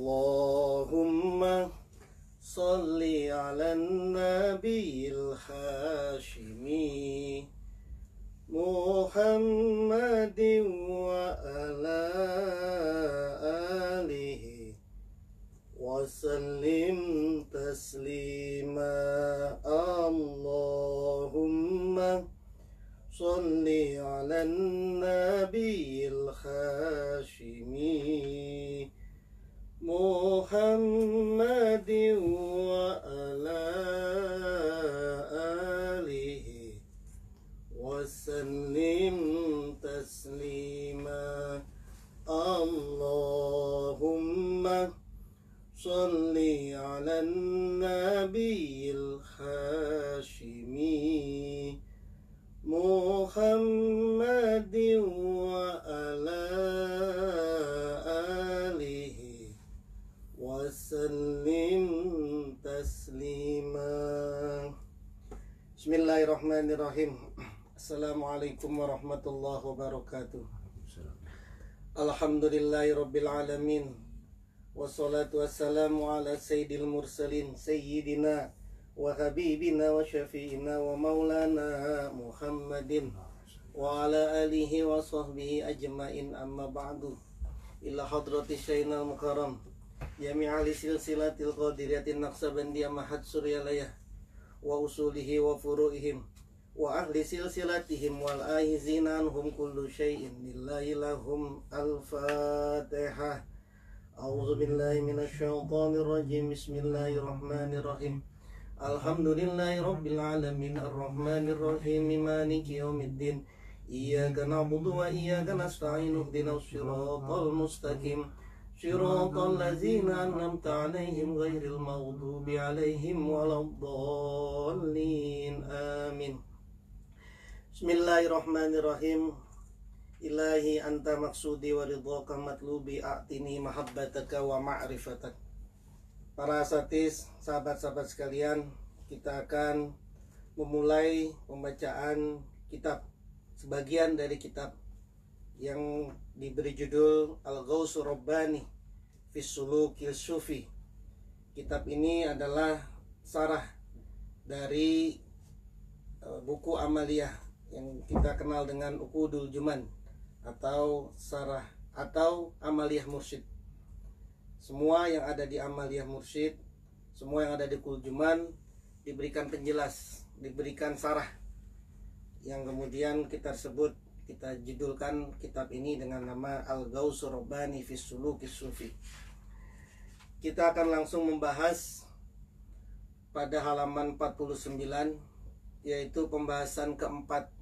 Allahumma salli ala nabiyil hashimi Muhammadin wa ala alihi wa sallim taslima. Allahumma salli ala nabiyil hashimi Muhammadin wa ala alihi wa sallim taslima. Allahumma salli ala nabiyil hashimi Muhammadin wa ala alihi wa sallim taslima. Bismillahirrahmanirrahim. Assalamualaikum warahmatullahi wabarakatuh. Alhamdulillahi rabbil alamin. Wassalatu wassalamu ala sayyidil mursalin sayyidina wa habibina wa syafi'ina wa maulana Muhammadin wa ala alihi wa sahbihi ajma'in, amma ba'du. Ila hadrati syainal mukarram jami'ali silsilatil qadiriyatin naqsabandiyah mahad suryalayah wa usulihi wa furu'ihim wa ahli silsilatihim wal aizina anhum kullu syai'in lillahi lahum. Al-Fatihah. A'udzu billahi minasy syaithanir rajim. Bismillahirrahmanirrahim. Alhamdulillahi rabbil alamin arrahmanir rahim maliki yaumiddin. Iyyaka na'budu wa iyyaka nasta'in. Ihdinas shiratal mustaqim. Shiratal ladzina an'amta 'alaihim ghairil maghdubi 'alaihim waladdallin. Amin. Bismillahirrahmanirrahim. Ilahi anta maksudi wa ridhaka matlubi a'tini mahabbataka wa ma'rifatak. Para asatis, sahabat-sahabat sekalian, kita akan memulai pembacaan kitab, sebagian dari kitab yang diberi judul Al-Ghawthur Rabbani fi Sulukil Sufi. Kitab ini adalah sarah dari buku amaliyah yang kita kenal dengan Uqudul Juman atau sarah atau amaliyah mursyid. Semua yang ada di amaliyah mursyid, semua yang ada di Uqudul Juman diberikan penjelas, diberikan sarah, yang kemudian kita judulkan kitab ini dengan nama Al-Ghawthur Rabbani fi Sulukis Sufi. Kita akan langsung membahas pada halaman 49, yaitu pembahasan keempat.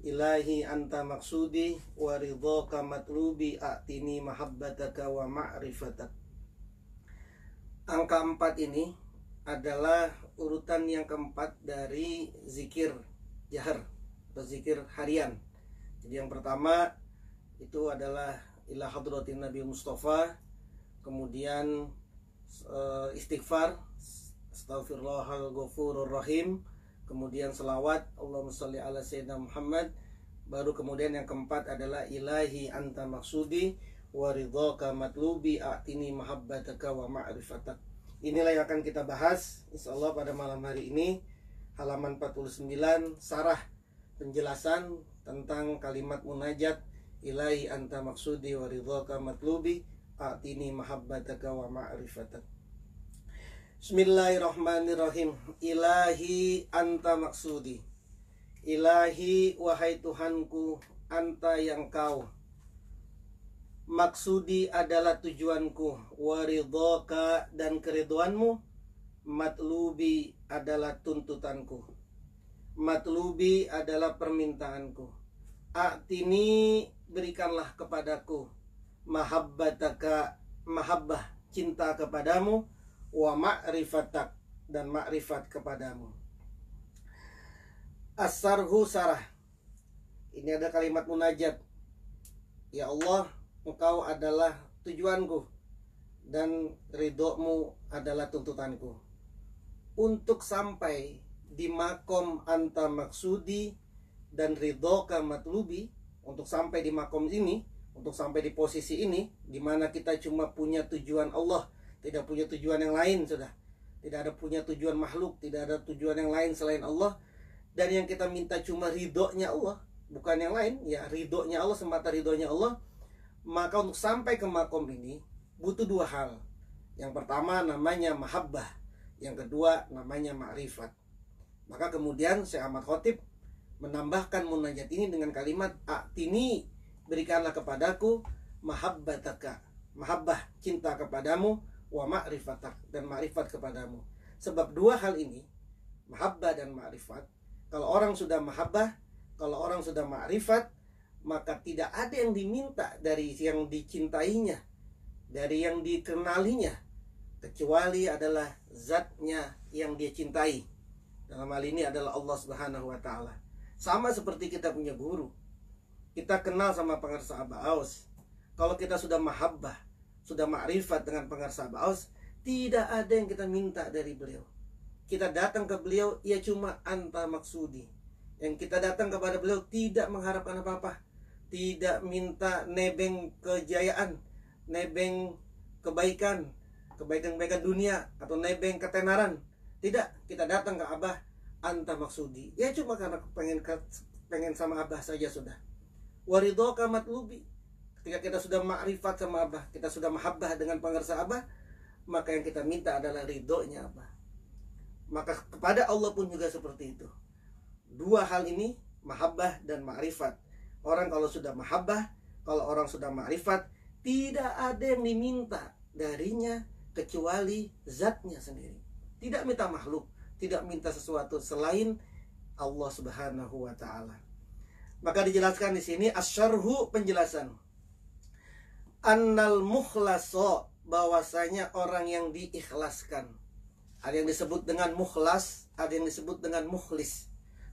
Ilahi anta maksudi wa ridhaka matlubi a'tini mahabbataka wa ma'rifatak. Angka 4 ini adalah urutan yang keempat dari zikir jahar atau zikir harian. Jadi yang pertama itu adalah ila hadratin Nabi Mustafa, kemudian istighfar, astaghfirullahal ghafurur rahim, kemudian selawat Allahumma sholli ala sayyidina Muhammad, baru kemudian yang keempat adalah ilahi anta maksudi wa ridhaka matlubi a'tini mahabbataka wa ma'rifatak. Inilah yang akan kita bahas insyaallah pada malam hari ini. Halaman 49, sarah penjelasan tentang kalimat munajat ilahi anta maksudi wa ridhaka matlubi a'tini mahabbataka wa ma'rifatak. Bismillahirrahmanirrahim. Ilahi anta maksudi. Ilahi wahai Tuhanku, anta yang kau. Maksudi adalah tujuanku, waridhaka dan keridhoanmu, matlubi adalah tuntutanku, matlubi adalah permintaanku. A'tini berikanlah kepadaku, mahabbataka mahabbah cinta kepadamu, wa ma'rifatak dan ma'rifat kepadamu. As-sarhu sarah. Ini ada kalimat munajat. Ya Allah, Engkau adalah tujuanku dan ridhomu adalah tuntutanku. Untuk sampai di makom anta maksudi dan ridhoka matlubi, untuk sampai di makom ini untuk sampai di posisi ini, di mana kita cuma punya tujuan Allah, tidak punya tujuan yang lain sudah. Tidak ada punya tujuan makhluk, tidak ada tujuan yang lain selain Allah. Dan yang kita minta cuma ridhonya Allah, bukan yang lain, ya ridhonya Allah, semata ridhonya Allah. Maka untuk sampai ke makom ini butuh dua hal. Yang pertama namanya mahabbah, yang kedua namanya ma'rifat. Maka kemudian Syekh Ahmad Khotib menambahkan munajat ini dengan kalimat a'tini, berikanlah kepadaku mahabbataka, mahabbah, cinta kepadamu, wa ma'rifatak, dan ma'rifat kepadamu. Sebab dua hal ini, mahabbah dan ma'rifat, kalau orang sudah mahabbah, kalau orang sudah ma'rifat, maka tidak ada yang diminta dari yang dicintainya, dari yang dikenalinya, kecuali adalah zatnya yang dia cintai. Dalam hal ini adalah Allah Subhanahu wa ta'ala. Sama seperti kita punya guru, kita kenal sama pengarsa Abah Aus. Kalau kita sudah mahabbah, sudah ma'rifat dengan pengarsa Abah Aus, tidak ada yang kita minta dari beliau. Kita datang ke beliau, ia cuma anta maksudi. Yang kita datang kepada beliau tidak mengharapkan apa-apa, tidak minta nebeng kejayaan, nebeng kebaikan, kebaikan-kebaikan dunia, atau nebeng ketenaran. Tidak, kita datang ke Abah anta maksudi, ya cuma karena pengen sama Abah saja sudah. Waridhoka matlubi, ketika kita sudah ma'rifat sama Abah, kita sudah mahabbah dengan pengarsa Abah, maka yang kita minta adalah ridhonya Abah. Maka kepada Allah pun juga seperti itu. Dua hal ini, mahabbah dan ma'rifat. Orang kalau sudah mahabbah, kalau orang sudah ma'rifat, tidak ada yang diminta darinya kecuali zatnya sendiri. Tidak minta makhluk, tidak minta sesuatu selain Allah Subhanahu wa ta'ala. Maka dijelaskan di sini asyarhu, penjelasan. Annal mukhlaso, bahwasanya orang yang diikhlaskan. Ada yang disebut dengan mukhlas, ada yang disebut dengan mukhlis.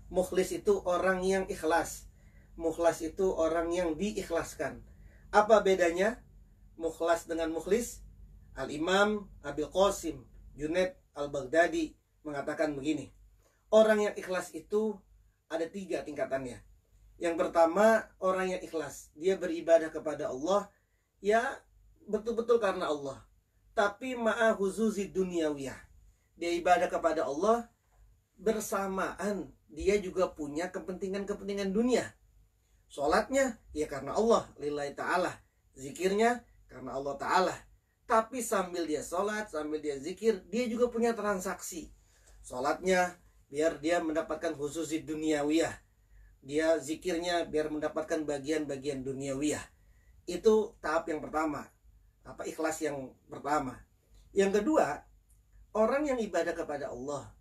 Mukhlis itu orang yang ikhlas, mukhlas itu orang yang diikhlaskan. Apa bedanya mukhlas dengan mukhlis? Al-Imam Abil Qasim Junaid Al-Baghdadi mengatakan begini, orang yang ikhlas itu ada 3 tingkatannya. Yang pertama, orang yang ikhlas, dia beribadah kepada Allah, ya betul-betul karena Allah, tapi ma'a huzuzi dunyawiyah. Dia ibadah kepada Allah bersamaan dia juga punya kepentingan-kepentingan dunia. Sholatnya ya karena Allah, lillahi ta'ala. Zikirnya karena Allah ta'ala. Tapi sambil dia sholat, sambil dia zikir, dia juga punya transaksi. Sholatnya biar dia mendapatkan khususi duniawiyah, dia zikirnya biar mendapatkan bagian-bagian duniawiyah. Itu tahap yang pertama, apa, ikhlas yang pertama. Yang kedua, orang yang ibadah kepada Allah,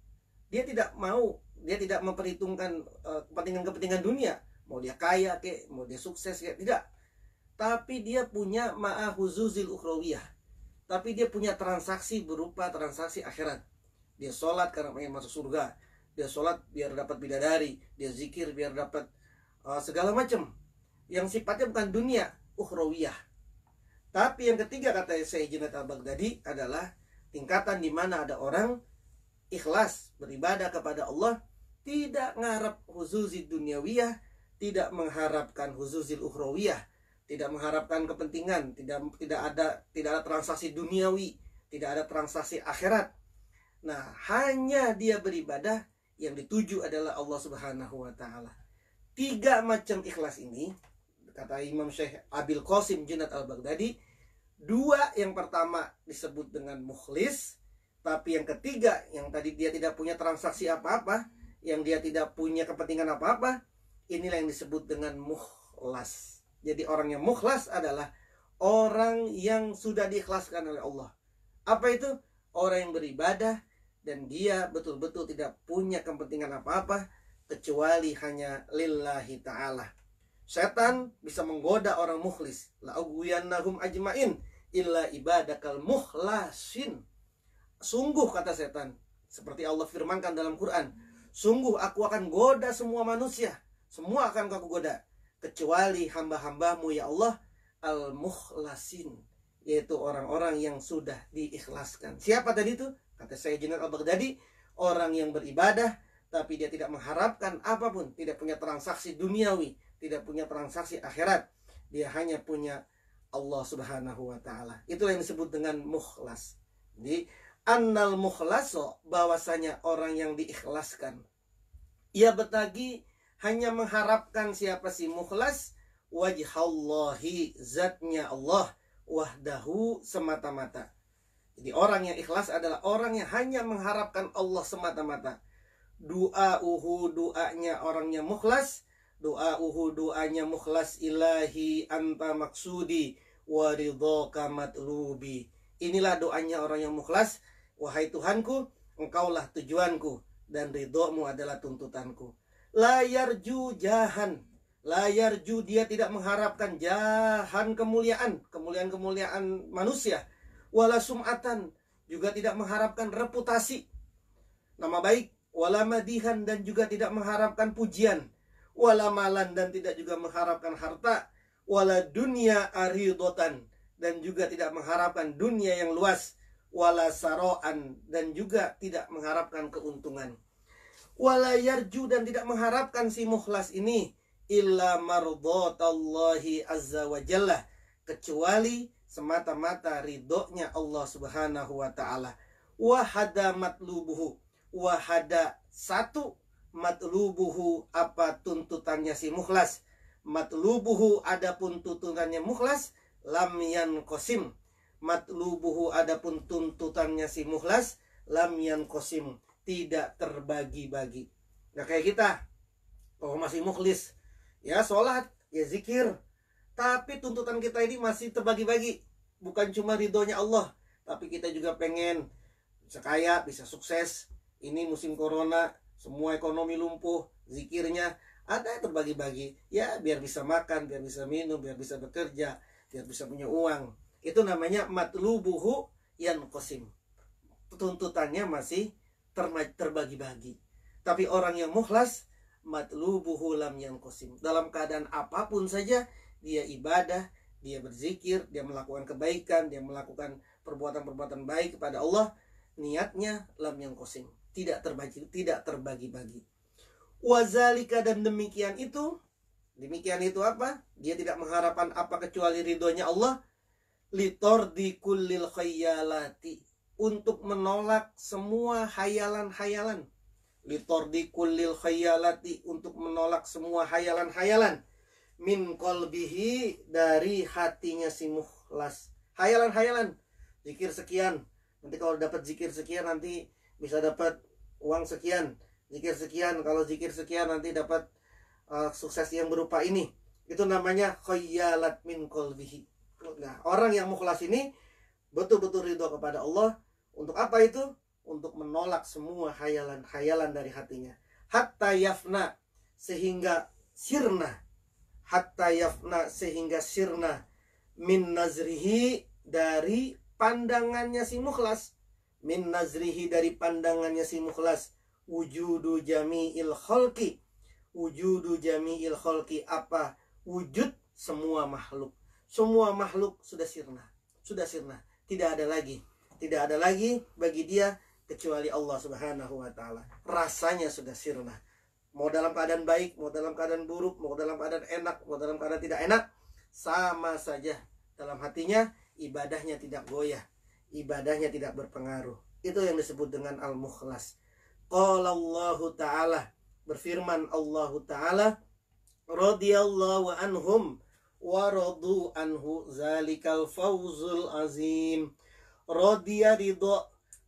dia tidak memperhitungkan kepentingan-kepentingan dunia, mau dia kaya kek, mau dia sukses kek, tidak. Tapi dia punya ma'ahuzuzil ukhrawiyah, tapi dia punya transaksi berupa transaksi akhirat. Dia sholat karena pengen masuk surga, dia sholat biar dapat bidadari, dia zikir biar dapat segala macam yang sifatnya bukan dunia, ukhrawiyah. Tapi yang ketiga, kata Syekh Junaid Al-Baghdadi, adalah tingkatan di mana ada orang ikhlas beribadah kepada Allah, tidak mengharap huzuzi dunyawiyah, tidak mengharapkan huzuzil ukhrawiyah, tidak mengharapkan kepentingan, tidak ada transaksi duniawi, tidak ada transaksi akhirat. Nah, hanya dia beribadah, yang dituju adalah Allah Subhanahu wa ta'ala. 3 macam ikhlas ini, kata Imam Syekh Abil Qasim Junaid Al-Baghdadi, 2 yang pertama disebut dengan mukhlis, tapi yang ketiga, yang tadi dia tidak punya transaksi apa-apa, yang dia tidak punya kepentingan apa-apa, inilah yang disebut dengan mukhlas. Jadi orang yang mukhlas adalah orang yang sudah diikhlaskan oleh Allah. Apa itu? Orang yang beribadah dan dia betul-betul tidak punya kepentingan apa-apa kecuali hanya lillahi ta'ala. Setan bisa menggoda orang mukhlis, la'ugwiyannahum ajmain illa ibadakal mukhlasin. Sungguh, kata setan, seperti Allah firmankan dalam Quran, sungguh aku akan goda semua manusia, semua akan aku goda, kecuali hamba-hambamu ya Allah, al-mukhlasin, yaitu orang-orang yang sudah diikhlaskan. Siapa tadi itu? Kata Syekh Junaid Al-Baghdadi, orang yang beribadah tapi dia tidak mengharapkan apapun, tidak punya transaksi duniawi, tidak punya transaksi akhirat. dia hanya punya Allah Subhanahu wa ta'ala. Itulah yang disebut dengan mukhlas. Jadi annal mukhlaso, bahwasanya orang yang diikhlaskan, ia bertagi hanya mengharapkan siapa sih mukhlas, wajhallahi, zatnya Allah, wahdahu, semata-mata. Jadi orang yang ikhlas adalah orang yang hanya mengharapkan Allah semata-mata. Du'auhu, doanya orangnya mukhlas. Du'auhu, doanya mukhlas, ilahi anta maksudi wa ridhaka matlubi. Inilah doanya orang yang mukhlas. Wahai Tuhanku, engkaulah tujuanku dan ridhomu adalah tuntutanku. La yarju jahan, la yarju, dia tidak mengharapkan jahan, kemuliaan manusia. Wala sum'atan, juga tidak mengharapkan reputasi, nama baik. Wala madihan, dan juga tidak mengharapkan pujian. Wala malan, dan tidak juga mengharapkan harta. Wala dunya aridotan, dan juga tidak mengharapkan dunia yang luas. Wala saro'an, dan juga tidak mengharapkan keuntungan. Wala yarju, dan tidak mengharapkan si mukhlas ini illa mardhatallahi azza wa jalla, kecuali semata-mata ridhonya Allah Subhanahu wa ta'ala. Wahada matlubuhu, wahada, satu, matlubuhu, apa tuntutannya si mukhlas. Matlubuhu, adapun tuntutannya mukhlas, lam yanqasim. Matlubuhu, adapun tuntutannya si mukhlas, lam yanqasim, tidak terbagi-bagi. Nah kayak kita, oh masih mukhlis, ya sholat, ya zikir, tapi tuntutan kita ini masih terbagi-bagi. Bukan cuma ridhonya Allah, tapi kita juga pengen bisa kaya, bisa sukses. Ini musim corona, semua ekonomi lumpuh, zikirnya ada yang terbagi-bagi. Ya biar bisa makan, biar bisa minum, biar bisa bekerja, biar bisa punya uang. Itu namanya matlubuhu yanqasim. Tuntutannya masih terbagi-bagi. Tapi orang yang mukhlas, matlubuhu lam yanqasim. Dalam keadaan apapun saja, dia ibadah, dia berzikir, dia melakukan kebaikan, dia melakukan perbuatan-perbuatan baik kepada Allah, niatnya lam yanqasim, tidak terbagi-bagi. Wazalika, dan demikian itu apa? Dia tidak mengharapkan apa kecuali ridhonya Allah. Litordi kullil khayalati, untuk menolak semua hayalan-hayalan. Litordi kullil khayalati, untuk menolak semua hayalan-hayalan. Min qalbihi, dari hatinya si mukhlas. Hayalan-hayalan, zikir sekian, nanti kalau dapat zikir sekian nanti bisa dapat uang sekian. Zikir sekian, kalau zikir sekian nanti dapat sukses yang berupa ini. Itu namanya khayalat min qalbihi. Nah, orang yang mukhlas ini betul-betul ridho kepada Allah. Untuk apa itu? Untuk menolak semua hayalan-hayalan dari hatinya. Hatta yafna, sehingga sirna. Hatta yafna, sehingga sirna. Min nazrihi, dari pandangannya si mukhlas. Min nazrihi, dari pandangannya si mukhlas. Wujudu jami'il khalqi. Wujudu jami'il khalqi, apa? Wujud semua makhluk. Semua makhluk sudah sirna. Tidak ada lagi bagi dia kecuali Allah Subhanahu wa ta'ala. Rasanya sudah sirna. Mau dalam keadaan baik, mau dalam keadaan buruk, mau dalam keadaan enak, mau dalam keadaan tidak enak, sama saja. Dalam hatinya ibadahnya tidak goyah, ibadahnya tidak berpengaruh. Itu yang disebut dengan al-mukhlas. Qala Allahu ta'ala, berfirman Allahu ta'ala, radhiyallahu anhum wa radu anhu, zalikal fawzul azim. Radhiya, ridho,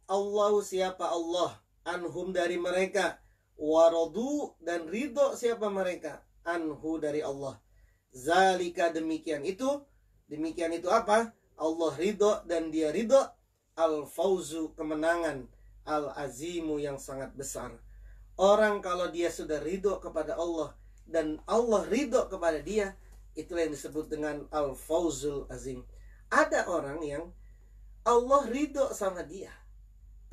Allah, siapa Allah, anhum, dari mereka, wa radu, dan ridho siapa mereka, anhu, dari Allah. Zalika, demikian itu apa? Allah ridho dan dia ridho, al fawzu, kemenangan, al azimu, yang sangat besar. Orang kalau dia sudah ridho kepada Allah dan Allah ridho kepada dia, itulah yang disebut dengan al-fawzul azim. Ada orang yang Allah ridho sama dia,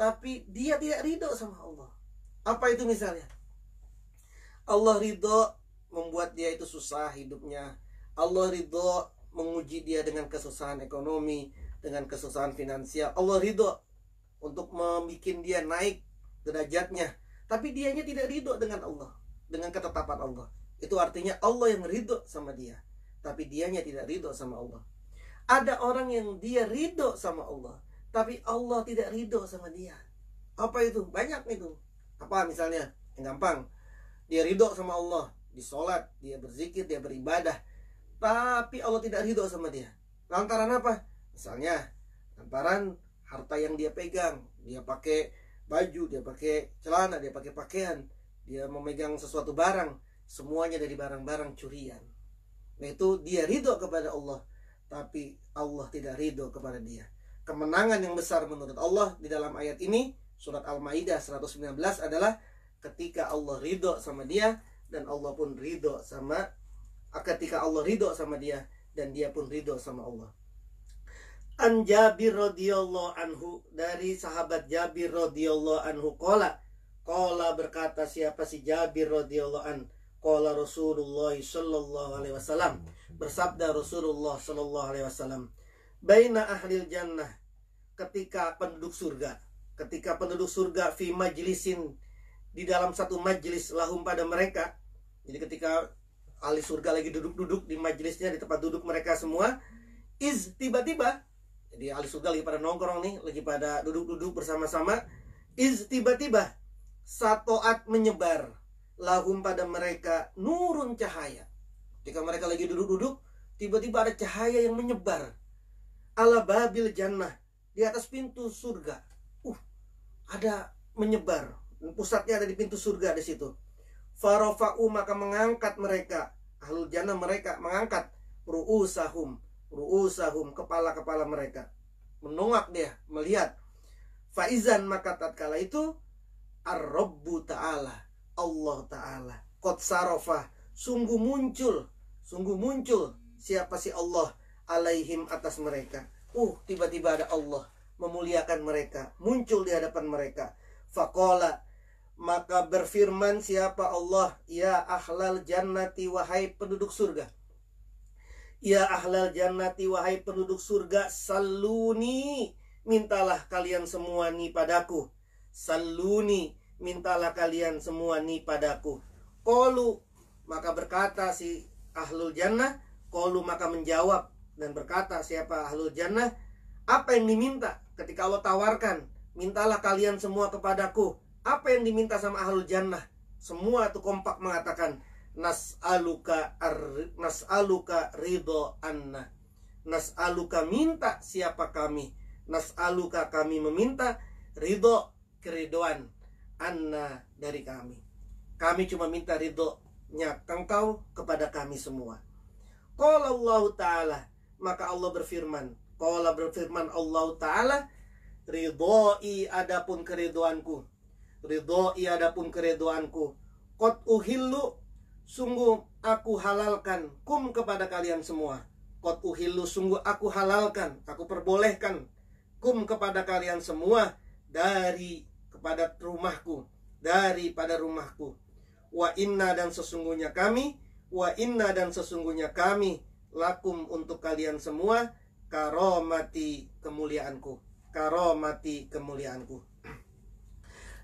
tapi dia tidak ridho sama Allah. Apa itu misalnya? Allah ridho membuat dia itu susah hidupnya. Allah ridho menguji dia dengan kesusahan ekonomi, dengan kesusahan finansial. Allah ridho untuk membuat dia naik derajatnya, tapi dianya tidak ridho dengan Allah, dengan ketetapan Allah. Itu artinya Allah yang ridho sama dia. tapi dianya tidak ridho sama Allah. Ada orang yang dia ridho sama Allah, tapi Allah tidak ridho sama dia. Apa itu? Banyak itu. Apa misalnya? Yang gampang, dia ridho sama Allah, di sholat, dia berzikir, dia beribadah, tapi Allah tidak ridho sama dia. Lantaran apa? Misalnya, lantaran harta yang dia pegang. Dia pakai baju, dia pakai celana, dia pakai pakaian, dia memegang sesuatu barang, semuanya dari barang-barang curian. Nah itu dia ridho kepada Allah, tapi Allah tidak ridho kepada dia. Kemenangan yang besar menurut Allah di dalam ayat ini, surat Al-Maidah 119 adalah ketika Allah ridho sama dia, dan Allah pun ridho sama, ketika Allah ridho sama dia, dan dia pun ridho sama Allah. An Jabir radhiyallahu anhu, dari sahabat Jabir radhiyallahu anhu, qala berkata siapa si Jabir radhiyallahu an, qala Rasulullah sallallahu alaihi wasallam, bersabda Rasulullah sallallahu alaihi wasallam, baina ahlil jannah, ketika penduduk surga fi majlisin, di dalam satu majlis, lahum pada mereka. Jadi ketika ahli surga lagi duduk-duduk di majlisnya, di tempat duduk mereka semua, tiba-tiba, jadi ahli surga lagi pada nongkrong nih, lagi pada duduk-duduk bersama-sama, tiba-tiba satoat menyebar, lahum pada mereka, nurun cahaya. Ketika mereka lagi duduk-duduk, tiba-tiba ada cahaya yang menyebar, ala babil jannah, di atas pintu surga. Ada menyebar, pusatnya ada di pintu surga di situ. Farafa'u, maka mengangkat mereka, ahlul jannah, mereka mengangkat ru'usahum, kepala-kepala mereka. Menongak dia, melihat. Faizan, maka tatkala itu Ar-Rabbu Ta'ala, Allah Ta'ala, qad sarafah, sungguh muncul siapa si Allah, alaihim, atas mereka. Tiba-tiba ada Allah memuliakan mereka, muncul di hadapan mereka. Faqala, maka berfirman siapa Allah, ya ahlal jannati, wahai penduduk surga. Ya ahlal jannati, wahai penduduk surga, saluni, mintalah kalian semua nih padaku. Saluni, mintalah kalian semua nih padaku. Qalu, maka berkata si ahlul jannah, qalu, maka menjawab dan berkata siapa ahlul jannah, apa yang diminta ketika Allah tawarkan, mintalah kalian semua kepadaku. Apa yang diminta sama ahlul jannah? Semua itu kompak mengatakan, nas'aluka ridho anna. Nas'aluka, minta siapa kami. Nas'aluka, kami meminta, ridho, keridoan, anna, dari kami. Kami cuma minta ridhonya engkau kepada kami semua. Qala Allah Ta'ala, maka Allah berfirman, Allah Ta'ala, ridhoi, adapun keriduanku, qad uhillu, sungguh aku halalkan, kum, kepada kalian semua. Qad uhillu, sungguh aku halalkan, aku perbolehkan, kum, kepada kalian semua, daripada rumahku. Wa inna, dan sesungguhnya kami, lakum, untuk kalian semua, karomati, kemuliaanku.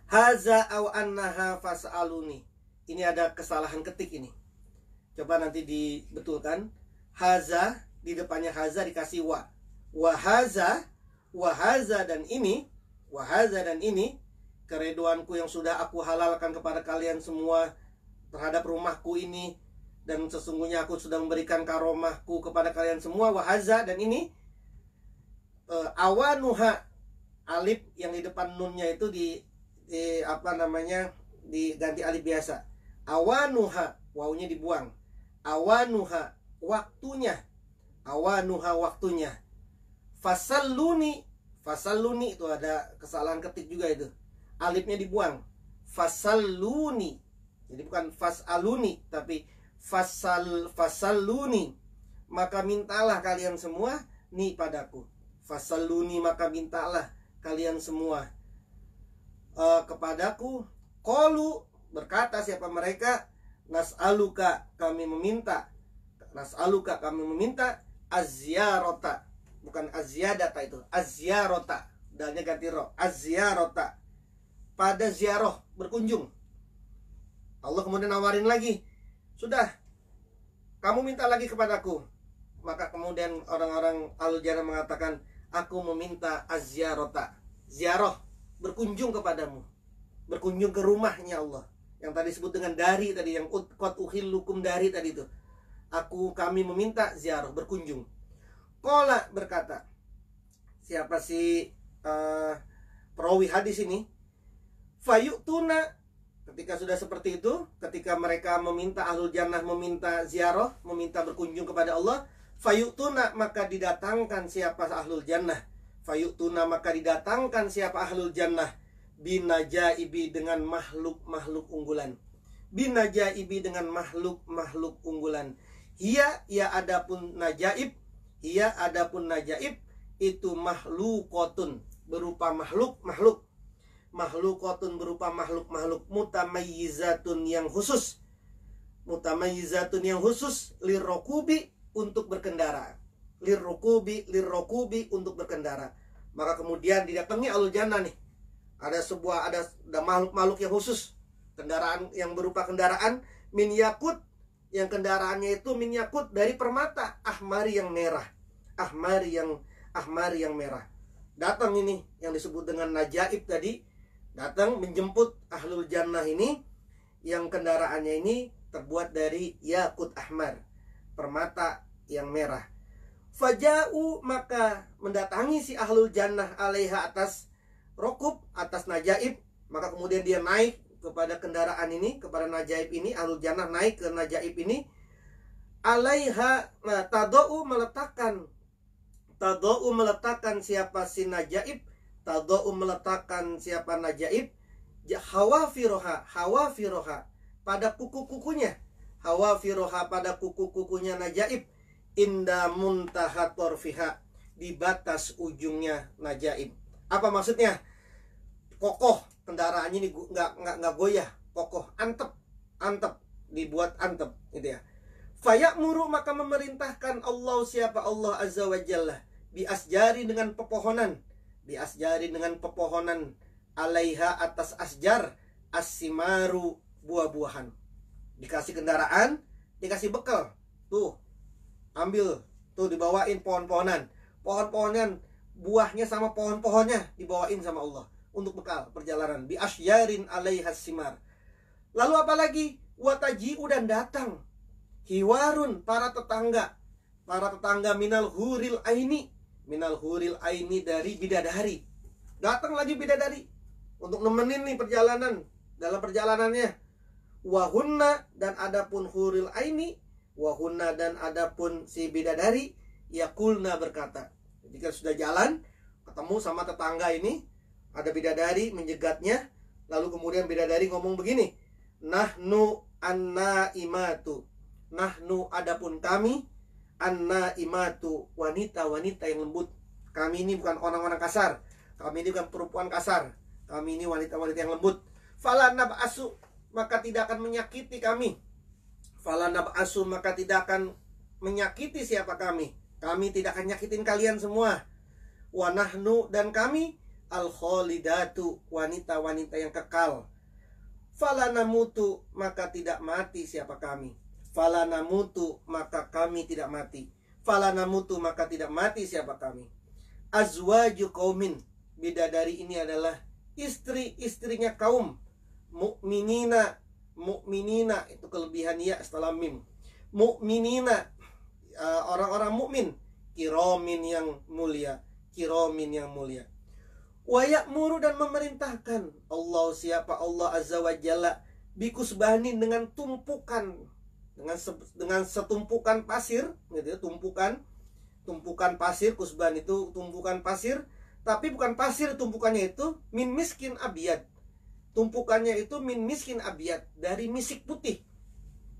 Haza aw annaha fas'aluni. Ini ada kesalahan ketik ini. Coba nanti dibetulkan. Haza, di depannya haza dikasih wa. Wahaza dan ini, keriduanku yang sudah aku halalkan kepada kalian semua terhadap rumahku ini, dan sesungguhnya aku sudah memberikan karomahku kepada kalian semua. Wahaza, dan ini, awanuha, alif yang di depan nunnya itu diganti alif biasa. Awanuha, wawunya dibuang. Awanuha, waktunya. Fasalluni, itu ada kesalahan ketik juga itu. Alifnya dibuang. Fasalluni. Jadi bukan fasaluni, tapi fasalluni. Maka mintalah kalian semua nih padaku. Fasalluni, maka mintalah kalian semua kepadaku. Qalu, berkata siapa mereka, nas'aluka, kami meminta, azyarota, bukan azyadata, itu azyarota, dalnya ganti ro, azyarota, pada ziarah, berkunjung. Allah kemudian nawarin lagi, sudah, kamu minta lagi kepadaku. Maka kemudian orang-orang ahlul jannah mengatakan, aku meminta az-ziyarata, ziarah, berkunjung kepadamu, berkunjung ke rumahnya Allah. Yang tadi disebut dengan dari tadi, yang qad uhillukum dari tadi itu. Kami meminta ziarah, berkunjung. Qala berkata, siapa si perawi hadis ini? Fayu'tuna, ketika sudah seperti itu, ketika mereka meminta, ahlul jannah meminta ziarah, meminta berkunjung kepada Allah, fayu'tuna, maka didatangkan siapa ahlul jannah. Fayu'tuna, maka didatangkan siapa ahlul jannah, binajaibi, dengan makhluk-makhluk unggulan. Binajaibi, dengan makhluk-makhluk unggulan. Hiya, ya adapun najaib, hiya adapun najaib, itu makhlukotun, berupa makhluk-makhluk. Makhlukotun, berupa makhluk-makhluk, mutamayyizatun, yang khusus. Mutamayyizatun, yang khusus, lirrokubi, untuk berkendara. Lirrokubi, untuk berkendara. Maka kemudian didatangi ahlul jannah nih. Ada makhluk-makhluk yang khusus, kendaraan yang berupa kendaraan min yakut, yang kendaraannya itu min yakut, dari permata, ahmari, yang merah. Ahmari yang merah. Datang ini yang disebut dengan najaib tadi, datang menjemput ahlul jannah ini, yang kendaraannya ini terbuat dari yakut ahmar, permata yang merah. Faja'u, maka mendatangi si ahlul jannah alaiha, atas rokub, atas najaib. Maka kemudian dia naik kepada kendaraan ini, kepada najaib ini. Ahlul jannah naik ke najaib ini. Alaiha, tado'u, meletakkan siapa si najaib. Tado'u, meletakkan siapa najaib. Hawafiroha, pada kuku-kukunya. Hawafiroha, pada kuku-kukunya najaib. Inda muntaha torfiha, di batas ujungnya najaib. Apa maksudnya? Kokoh kendaraannya ini, nggak goyah, kokoh, antep, dibuat antep, gitu ya. Faya'muru, maka memerintahkan Allah, siapa Allah azza wa jalla, biasjari, dengan pepohonan, alaiha, atas asjar, asimaru, buah-buahan. Dikasih kendaraan, dikasih bekal, tuh ambil, tuh dibawain pohon-pohonan, buahnya sama pohon-pohonnya dibawain sama Allah untuk bekal perjalanan. Bi asyarin alaihas simar. Lalu apa lagi? Wataji'u, dan datang hiwarun, para tetangga minal huril aini, dari bidadari. Datang lagi bidadari untuk nemenin nih dalam perjalanannya. Wahunna, dan adapun huril aini, wahunna, dan adapun si bidadari, yakulna, berkata, ketika sudah jalan ketemu sama tetangga ini, ada bidadari menjegatnya, lalu kemudian bidadari ngomong begini, nahnu an-naimatu, nahnu, adapun kami, an-naimatu, wanita-wanita yang lembut. Kami ini bukan orang-orang kasar, kami ini bukan perempuan kasar, kami ini wanita-wanita yang lembut. Fala nab'asu, maka tidak akan menyakiti kami. Fala nab'asu, maka tidak akan menyakiti siapa kami. Kami tidak akan nyakitin kalian semua. Wa nahnu, dan kami, al-kholidatu, wanita-wanita yang kekal. Fala namutu, maka tidak mati siapa kami. Fala namutu, maka kami tidak mati. Fala namutu, maka tidak mati siapa kami. Azwaju qaumin, bidadari ini adalah istri-istrinya kaum. Mu'minina, itu kelebihan ya setelah mim. Mu'minina, orang-orang mukmin, kiromin yang mulia, wa ya'muru, dan memerintahkan Allah, siapa Allah azza wa jalla, bikusbani, dengan tumpukan, dengan setumpukan pasir, gitu ya, tumpukan pasir. Kusban itu tumpukan pasir, tapi bukan pasir tumpukannya itu min miskin abiyad. Tumpukannya itu min miskin abiyad, dari misik putih.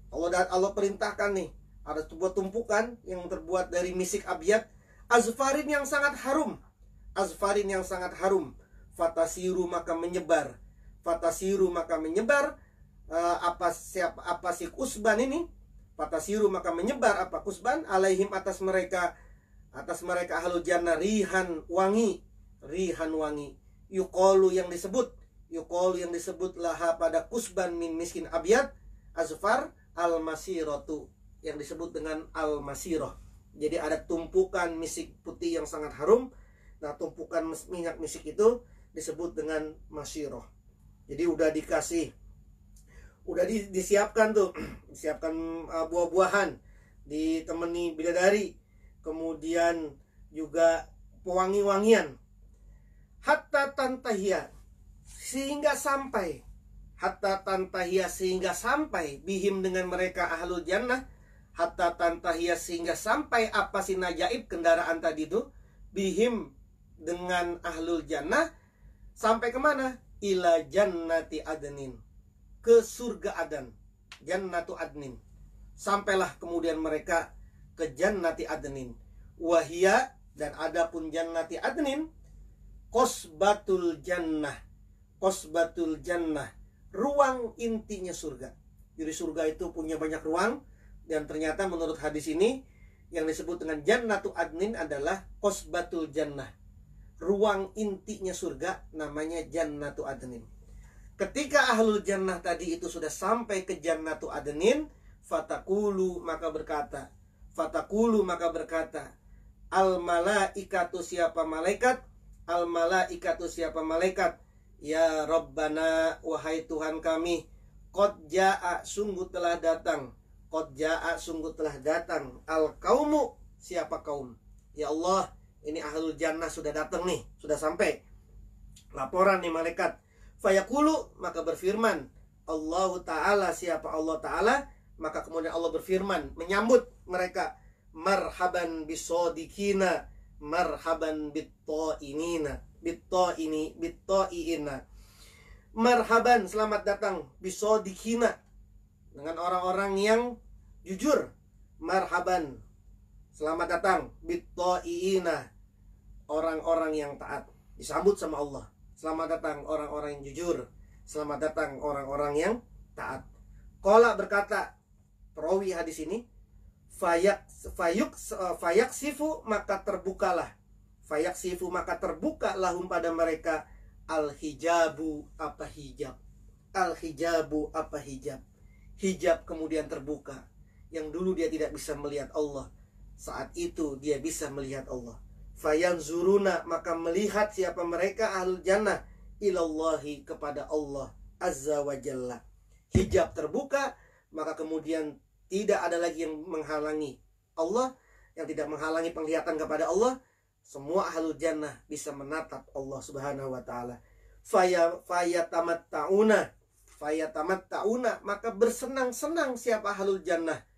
Allah perintahkan nih, ada sebuah tumpukan yang terbuat dari misik abiyad, azfarin, yang sangat harum. Fatasiru, maka menyebar. Apa si kusban ini? Fatasiru, maka menyebar apa kusban, alaihim, atas mereka ahlul jannah, rihan wangi. Yuqalu, yang disebut laha, pada kusban min miskin abiyad, azfar, al-masiratu, yang disebut dengan al-masirah. Jadi ada tumpukan misik putih yang sangat harum. Nah, tumpukan minyak misik itu disebut dengan masirah. Jadi udah dikasih, udah disiapkan tuh, disiapkan buah-buahan, ditemani bidadari, kemudian juga pewangi-wangian. Hatta tantahia, sehingga sampai, hatta tantahia, sehingga sampai, bihim dengan mereka ahlul jannah. Hatta tantahia, sehingga sampai apa sih najaib kendaraan tadi itu, bihim dengan ahlul jannah, sampai kemana? Ila jannati adnin, ke surga Adan, jannatu adnin. Sampailah kemudian mereka ke jannati adnin. Wahia, dan adapun jannati adnin, qasbatul jannah, qasbatul jannah, ruang intinya surga. Jadi surga itu punya banyak ruang, dan ternyata menurut hadis ini yang disebut dengan jannatu adnin adalah qasbatul jannah, ruang intinya surga, namanya jannatu adnin. Ketika ahlul jannah tadi itu sudah sampai ke jannatu adnin, fatakulu maka berkata, al malaikatu, siapa malaikat, al malaikatu, siapa malaikat, ya Rabbana, wahai Tuhan kami, qad jaa, sungguh telah datang, qad jaa, sungguh telah datang, al kaumu, siapa kaum, ya Allah, ini ahlul jannah sudah datang nih, sudah sampai. Laporan nih malaikat. Fayaqulu, maka berfirman Allah Ta'ala, siapa Allah Ta'ala, maka kemudian Allah berfirman menyambut mereka, marhaban bisodikina, marhaban bitta'inina, bitta'ina, marhaban, selamat datang, bisodikina, dengan orang-orang yang jujur. Marhaban, selamat datang, bitta'ina, orang-orang yang taat. Disambut sama Allah, selamat datang orang-orang yang jujur, selamat datang orang-orang yang taat. Qala, berkata perawi hadis ini, fayaksifu, maka terbukalah, fayaksifu, maka terbuka lahum pada mereka, al-hijabu, apa hijab, al-hijabu, apa hijab, hijab kemudian terbuka. Yang dulu dia tidak bisa melihat Allah, saat itu dia bisa melihat Allah. Fayanzuruna, maka melihat siapa mereka ahlul jannah, ilallahi, kepada Allah azza wa jalla. Hijab terbuka, maka kemudian tidak ada lagi yang menghalangi Allah, yang tidak menghalangi penglihatan kepada Allah. Semua ahlul jannah bisa menatap Allah subhanahu wa ta'ala. Fayatamatta'una, maka bersenang-senang siapa ahlul jannah,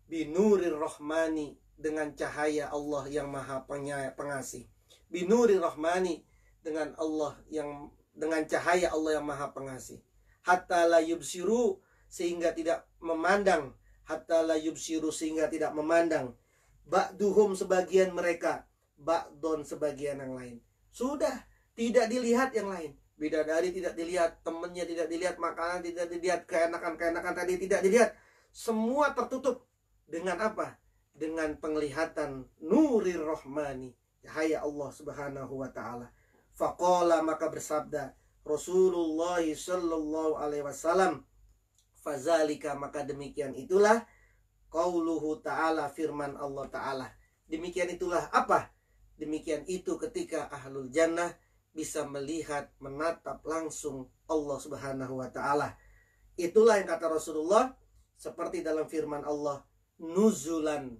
binurir rahmani, dengan cahaya Allah yang maha pengasih. Binurir rahmani, dengan Allah yang, dengan cahaya Allah yang maha pengasih. Hatta la yubsiru, sehingga tidak memandang, hatta la yubsiru, sehingga tidak memandang, ba'duhum, sebagian mereka, ba'don, sebagian yang lain. Sudah tidak dilihat yang lain. Bidadari tidak dilihat, temannya tidak dilihat, makanan tidak dilihat, keenakan-keenakan tadi tidak dilihat. Semua tertutup dengan apa? Dengan penglihatan nurir rahmani, cahaya Allah subhanahu wa ta'ala. Faqala, maka bersabda Rasulullah sallallahu alaihi wasallam, fazalika, maka demikian itulah, qauluhu ta'ala, firman Allah ta'ala. Demikian itulah apa? Demikian itu ketika ahlul jannah bisa melihat, menatap langsung Allah subhanahu wa ta'ala. Itulah yang kata Rasulullah, seperti dalam firman Allah, nuzulan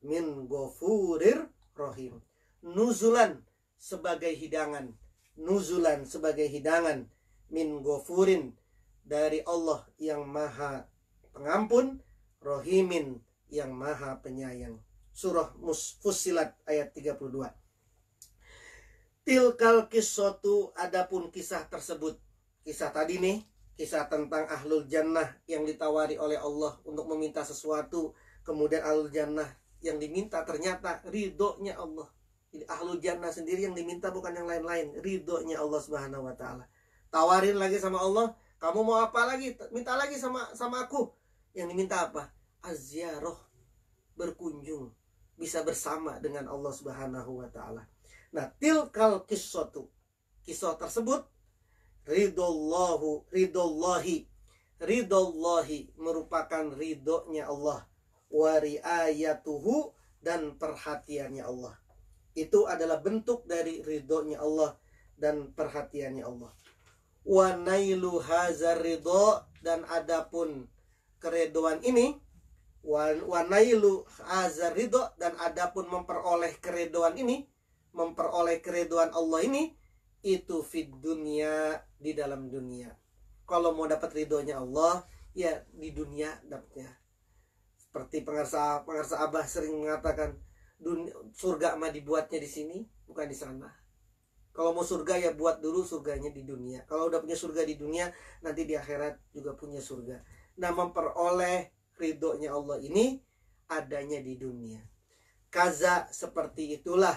min ghafurir rahim. Nuzulan, sebagai hidangan, nuzulan, sebagai hidangan, min ghafurin, dari Allah yang maha pengampun, rahimin, yang maha penyayang. Surah Fussilat ayat 32. Tilkal qissatu, adapun kisah tersebut, kisah tadi nih, kisah tentang ahlul jannah yang ditawari oleh Allah untuk meminta sesuatu, kemudian ahlul jannah yang diminta ternyata ridhonya Allah. Jadi ahlul jannah sendiri yang diminta bukan yang lain-lain, ridhonya Allah subhanahu wa ta'ala. Tawarin lagi sama Allah, kamu mau apa lagi? Minta lagi sama aku. Yang diminta apa? Az-ziyarah, berkunjung, bisa bersama dengan Allah subhanahu wa ta'ala. Nah, tilkal qissatu, kisah tersebut, ridollahi, merupakan ridhonya Allah. wa riayatuhu, dan perhatiannya Allah. Itu adalah bentuk dari ridhonya Allah dan perhatiannya Allah. Wa nailu hazar ridho, dan adapun keridhaan ini, wa nailu hazar ridho, dan adapun memperoleh keridhaan ini, memperoleh keridhaan Allah ini, itu fid dunia, di dalam dunia. Kalau mau dapat ridhonya Allah, ya di dunia dapatnya. Seperti pengarsa Abah sering mengatakan, surga mah dibuatnya di sini, bukan di sana. Kalau mau surga ya buat dulu surganya di dunia. Kalau udah punya surga di dunia, nanti di akhirat juga punya surga. Nah, memperoleh ridhonya Allah ini adanya di dunia. Kaza seperti itulah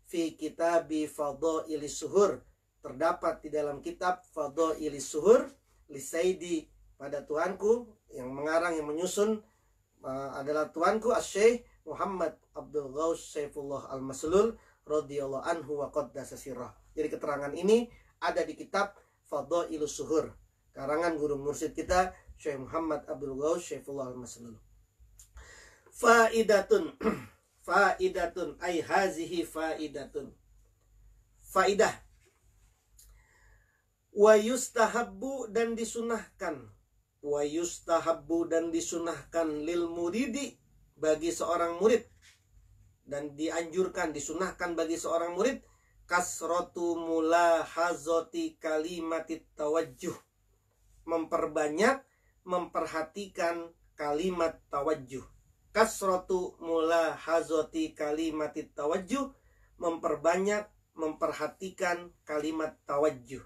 fi kitabi fadailis suhur, terdapat di dalam kitab Fadailis Suhur li Sayyidi, pada tuanku yang mengarang, yang menyusun adalah tuanku Asy-Syaikh Muhammad Abdul Ghaus Saifullah Al-Maslul radhiyallahu anhu wa qaddasa sirrah. Jadi keterangan ini ada di kitab Fadailus Suhur, karangan guru mursyid kita Syekh Muhammad Abdul Ghaus Saifullah Al-Maslul. Faidatun faidatun ay hazihi faidatun, faidah. Wa yustahabbu, dan disunahkan, wa yustahabbu, dan disunahkan lil muridi, bagi seorang murid, dan dianjurkan, disunahkan bagi seorang murid, kasratu mulahazati kalimatit tawajjuh, memperbanyak memperhatikan kalimat tawajjuh. Kasratu mulahazati kalimatit tawajjuh, memperbanyak memperhatikan kalimat tawajjuh.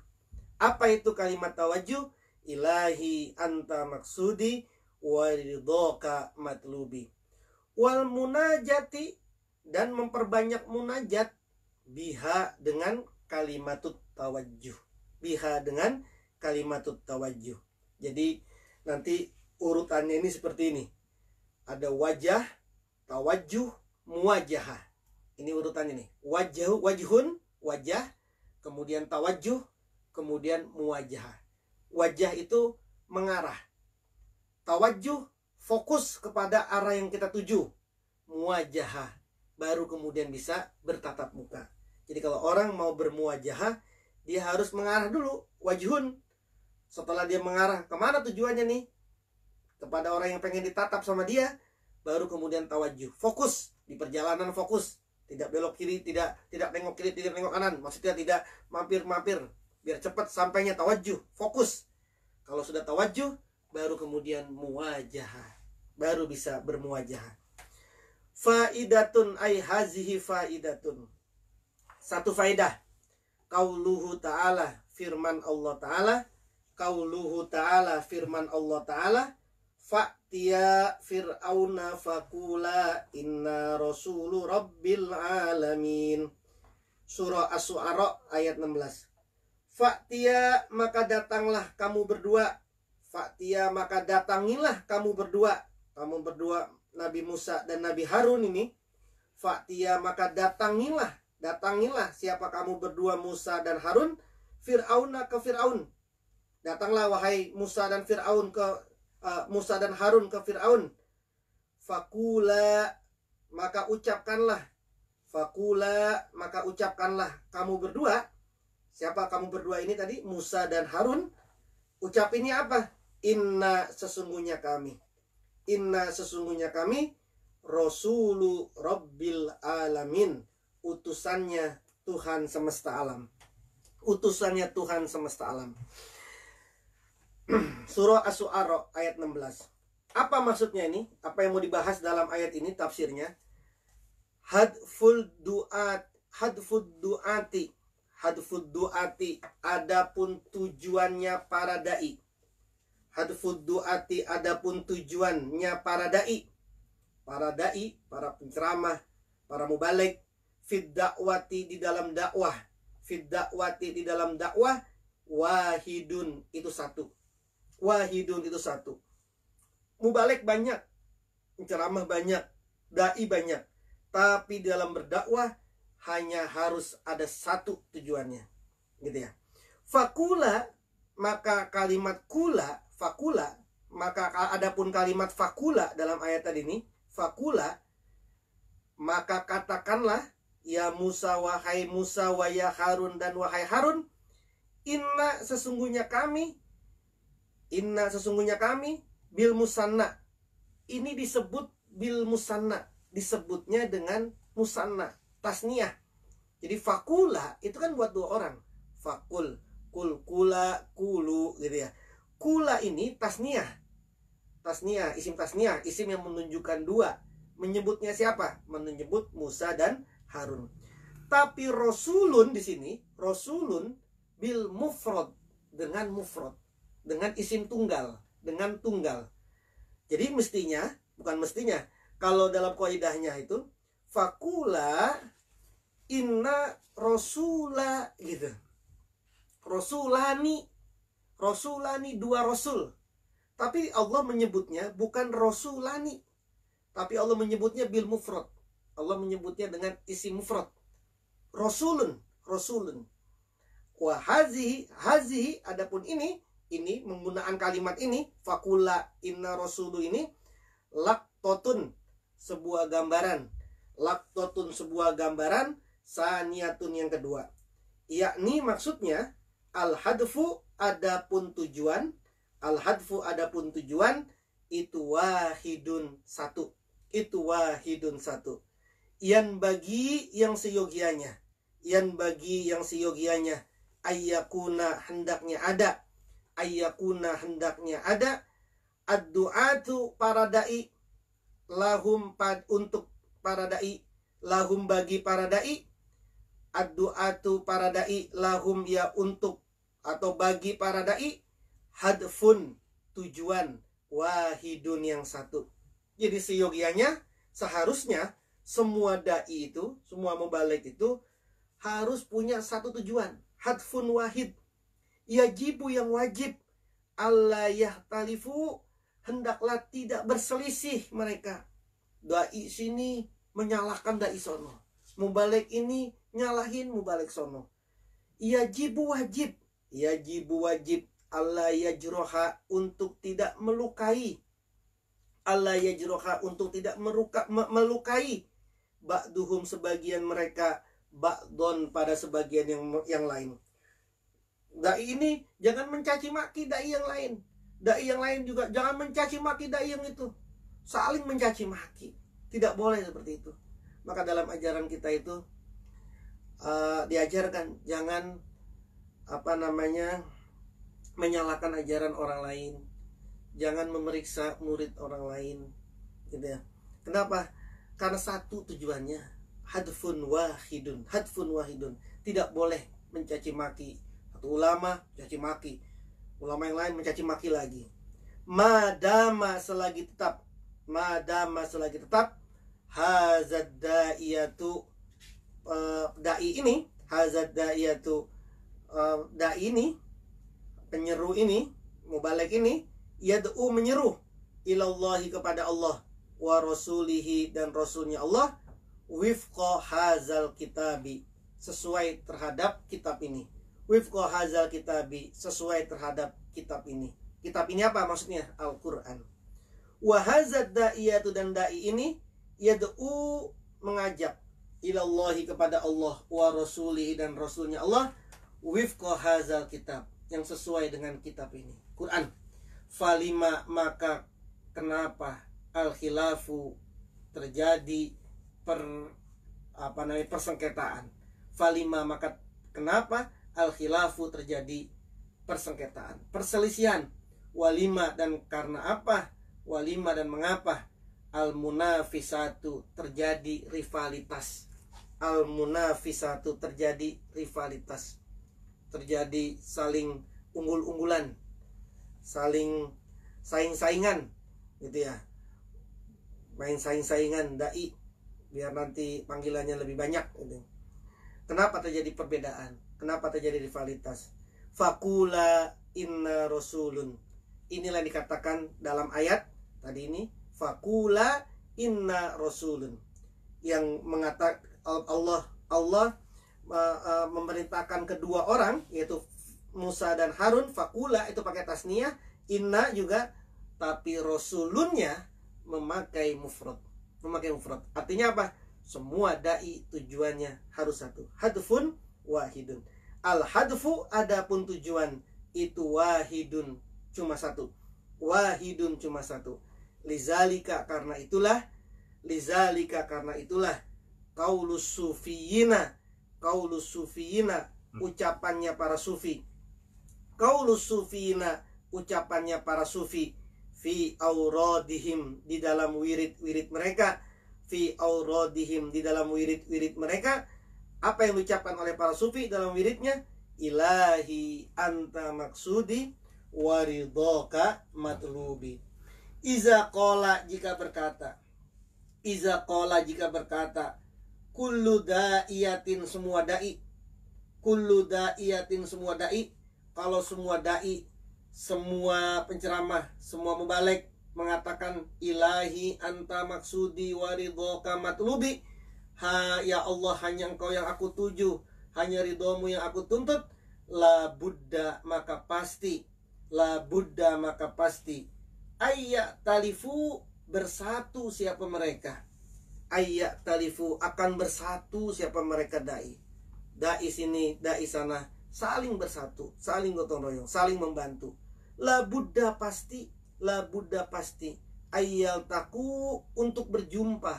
Apa itu kalimat tawajjuh? Ilahi anta maksudi wa ridhoka matlubi. Wal munajati, dan memperbanyak munajat, biha, dengan kalimatut tawajjuh. Biha, dengan kalimatut tawajjuh. Jadi nanti urutannya ini seperti ini. Ada wajah, tawajjuh, muwajahah. Ini urutannya nih. Wajhun, wajah, kemudian tawajjuh, kemudian muwajahah. Wajah itu mengarah. Tawajjuh fokus kepada arah yang kita tuju. Muwajahah baru kemudian bisa bertatap muka. Jadi kalau orang mau bermuwajahah, dia harus mengarah dulu. Wajhun. Setelah dia mengarah, kemana tujuannya nih? Kepada orang yang pengen ditatap sama dia, baru kemudian tawajjuh. Fokus di perjalanan, fokus. Tidak belok kiri, tidak tengok kiri, tidak tengok kanan. Maksudnya tidak mampir-mampir. Biar cepat sampainya, tawajjuh, fokus. Kalau sudah tawajjuh, baru kemudian muwajahah, baru bisa bermuwajahah. Faidatun ay hazihi faidatun. Satu faidah. Qauluhu ta'ala, firman Allah Ta'ala. Qauluhu ta'ala, firman Allah Ta'ala. Fa'tiya fir'auna faqula inna rasulu rabbil alamin. Surah Asy-Syu'ara ayat 16. Fa'tiya, maka datanglah kamu berdua. Fa'tiya, maka datangilah kamu berdua. Kamu berdua, Nabi Musa dan Nabi Harun ini. Fa'tiya, maka datangilah. Datangilah siapa kamu berdua, Musa dan Harun. Fir'auna, ke Fir'aun. Datanglah wahai Musa dan Fir'aun ke Musa dan Harun ke Fir'aun. Fakula, maka ucapkanlah. Fakula, maka ucapkanlah kamu berdua. Siapa kamu berdua ini tadi? Musa dan Harun. Ucapinnya apa? Inna, sesungguhnya kami. Inna, sesungguhnya kami. Rasulu Rabbil Alamin. Utusannya Tuhan semesta alam. Utusannya Tuhan semesta alam. Surah Asy-Syu'ara ayat 16. Apa maksudnya ini? Apa yang mau dibahas dalam ayat ini? Tafsirnya. Hadful du'ati, adapun tujuannya para dai. Hadfud du'ati, adapun tujuannya para dai. Para dai, para penceramah, para mubaligh. Fid da'wati, di dalam dakwah. Fid da'wati, di dalam dakwah. Wahidun, itu satu. Wahidun, itu satu. Mubaligh banyak, penceramah banyak, dai banyak. Tapi dalam berdakwah hanya harus ada satu tujuannya, gitu ya. Fakula, maka kalimat kula, fakula, Maka adapun kalimat fakula dalam ayat tadi ini, fakula, maka katakanlah ya Musa, wahai Musa, wa ya Harun, dan wahai Harun, inna sesungguhnya kami bil musanna. Ini disebut bil musanna, disebutnya dengan musanna, tasniyah. Jadi fakula itu kan buat dua orang. Fakul, kul, kula, kulu gitu ya. Kula ini tasniyah. Tasniyah, isim tasniyah, isim yang menunjukkan dua. Menyebutnya siapa? Menyebut Musa dan Harun. Tapi rasulun di sini, rasulun bil mufrad, dengan mufrad, dengan isim tunggal, dengan tunggal. Jadi mestinya, bukan mestinya, kalau dalam kaidahnya itu fakula inna rasula gitu. Rasulani dua rasul. Tapi Allah menyebutnya bukan rasulani, tapi Allah menyebutnya bil mufrad. Allah menyebutnya dengan isim mufrad. Rasulun. Wa hazihi adapun ini menggunakan kalimat ini, fakula inna rasulu ini, laktotun, sebuah gambaran. Laktotun, sebuah gambaran. Saniyatun, yang kedua. Yakni maksudnya al-hadfu adapun tujuan. Al-hadfu adapun tujuan, itu wahidun, satu. Itu wahidun, satu. Yan bagi yang seyogianya. Yan bagi yang seyogianya. Ayyakuna, hendaknya ada. Ayyakuna, hendaknya ada. Ad-du'atu, para da'i. Lahum, untuk para da'i. Lahum, bagi para da'i. Ad-du'atu, para da'i. Lahum, ya untuk atau bagi para da'i. Hadfun, tujuan. Wahidun, yang satu. Jadi seyogianya, seharusnya semua da'i itu, semua mubalik itu harus punya satu tujuan. Hadfun wahid. Yajibu, yang wajib. Allah yahtalifu, hendaklah tidak berselisih mereka. Da'i sini menyalahkan da'i sono. Mubalik ini nyalahin mubalik sono. Yajibu, wajib. Yajibu, wajib. Allah yajroha, untuk tidak melukai. Allah yajroha, untuk tidak melukai. Ba'duhum, sebagian mereka. Ba'don, pada sebagian yang lain. Dai ini jangan mencaci maki dai yang lain. Dai yang lain juga jangan mencaci maki dai yang itu. Saling mencaci maki. Tidak boleh seperti itu. Maka dalam ajaran kita itu diajarkan jangan menyalahkan ajaran orang lain. Jangan memeriksa murid orang lain, gitu ya. Kenapa? Karena satu tujuannya, hadfun wahidun. Hadfun wahidun. Tidak boleh mencaci maki. Satu ulama mencaci maki, ulama yang lain mencaci maki lagi. Madama, selagi tetap. Madama, selagi tetap. Hazad da'iyatu, da'i ini. Hazad da'iyatu, da'i ini, penyeru ini, mubalik ini, yad'u, menyeru, ilallahi, kepada Allah, wa rasulihi, dan rasulnya Allah, wifqa hazal kitabi, sesuai terhadap kitab ini. Wifqa hazal kitabi, sesuai terhadap kitab ini. Kitab ini apa maksudnya? Al-Quran. Wa hazad da'iyatu, dan da'i ini, yad'u, mengajak, ilallahi, kepada Allah, wa rasulihi, dan rasulnya Allah, wifqa hazal kitab, yang sesuai dengan kitab ini, Quran. Falima, maka kenapa al-khilafu, terjadi persengketaan. Falima, maka kenapa al-khilafu, terjadi persengketaan, perselisihan. Walima, dan karena apa? Walima, dan mengapa? Al-munafisatu, terjadi rivalitas. Al-munafisatu, terjadi rivalitas. Terjadi saling unggul-unggulan, saling saing-saingan, gitu ya. Main saing-saingan dai biar nanti panggilannya lebih banyak, gitu. Kenapa terjadi perbedaan? Kenapa terjadi rivalitas? Fakula inna rasulun. Inilah dikatakan dalam ayat tadi ini, fakula inna rasulun, yang mengatakan Allah memerintahkan kedua orang, yaitu Musa dan Harun. Fakula itu pakai tasniyah, inna juga tapi rasulunnya memakai mufrad. Artinya apa? Semua dai tujuannya harus satu. Hadfun wahidun. Al hadfu adapun tujuan itu wahidun, cuma satu. Wahidun, cuma satu. Lizalika, karena itulah qaulus sufiyina, ucapannya para sufi. Qaulus sufiyina, ucapannya para sufi. Fi auradihim, di dalam wirid-wirid mereka. Fi auradihim, di dalam wirid-wirid mereka. Apa yang diucapkan oleh para sufi dalam wiridnya? Ilahi anta maksudi waridhoka matlubi. Iza qala, jika berkata, kullu da'iyatin, semua dai. Kalau semua dai, semua penceramah, semua mubaligh mengatakan ilahi anta maksudi waridhoka matlubi, ya Allah, hanya engkau yang aku tuju, hanya ridhomu yang aku tuntut, la buddha, maka pasti ayya talifu, bersatu siapa mereka. Ayya talifu, akan bersatu siapa mereka dai sini, dai sana, saling bersatu, saling gotong royong, saling membantu. La buddha, pasti ayyal taku, untuk berjumpa.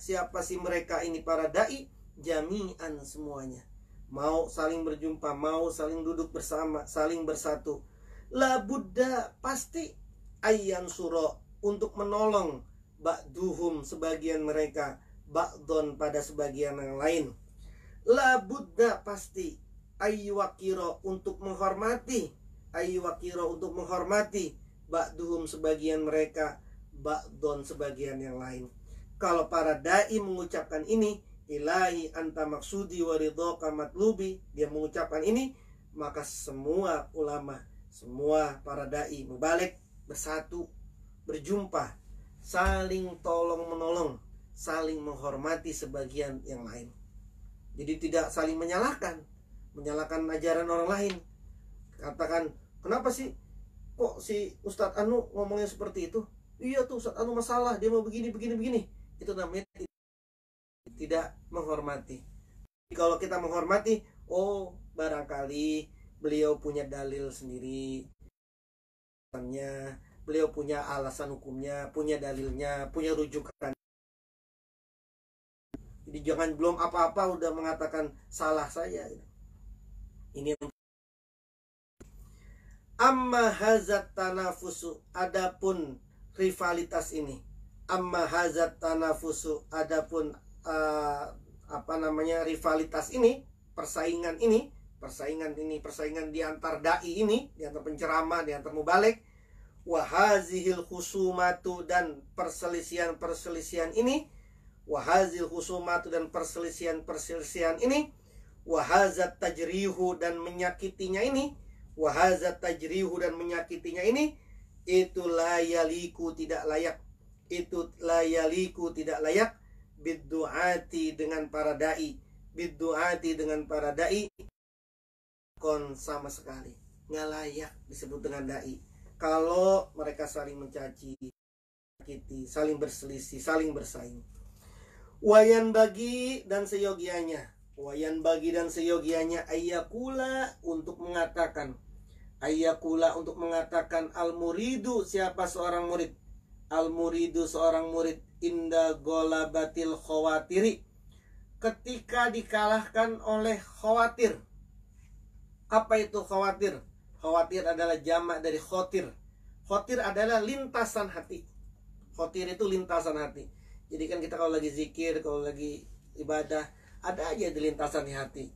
Siapa sih mereka ini, para dai, jami'an, semuanya. Mau saling berjumpa, mau saling duduk bersama, saling bersatu. La buddha, pasti ayyan suro, untuk menolong ba'duhum, sebagian mereka, ba'don, pada sebagian yang lain. La buddha, pasti ayyuwakiro, untuk menghormati, ba'duhum, sebagian mereka, ba'don, sebagian yang lain. Kalau para dai mengucapkan ini, ilahi anta maksudi waridhoka matlubi, dia mengucapkan ini, maka semua ulama, semua para dai mubaligh bersatu, berjumpa, saling tolong menolong, saling menghormati sebagian yang lain. Jadi tidak saling menyalahkan ajaran orang lain. Katakan, kenapa sih kok si Ustadz Anu ngomongnya seperti itu? Iya tuh, Ustadz Anu masalah, dia mau begini. Itu namanya tidak menghormati. Kalau kita menghormati, oh barangkali beliau punya dalil sendiri, beliau punya alasan hukumnya, punya dalilnya, punya rujukan. Jadi jangan belum apa-apa udah mengatakan salah saya. Ini amma hazat tanafusu, adapun rivalitas ini. Amma hazat tanafusu, adapun rivalitas ini, persaingan di antar dai ini, di antar penceramah, di antar mubaligh. Wahazihil khusumatu, dan perselisihan ini. Wahazil khusumatu, dan perselisihan ini. Wahazat tajrihu, dan menyakitinya ini. Itu la yaliku, tidak layak. Biddu'ati, dengan para dai. Kon, sama sekali nggak layak disebut dengan dai kalau mereka saling mencaci, saling berselisih, saling bersaing. Wayan bagi dan seyogianya ayyakula, untuk mengatakan al muridu, siapa seorang murid, inda golabatil khawatiri, ketika dikalahkan oleh khawatir. Apa itu khawatir? Khawatir adalah jamak dari khotir. Khotir adalah lintasan hati. Khotir itu lintasan hati. Jadi kan kita kalau lagi zikir, kalau lagi ibadah, ada aja di lintasan hati.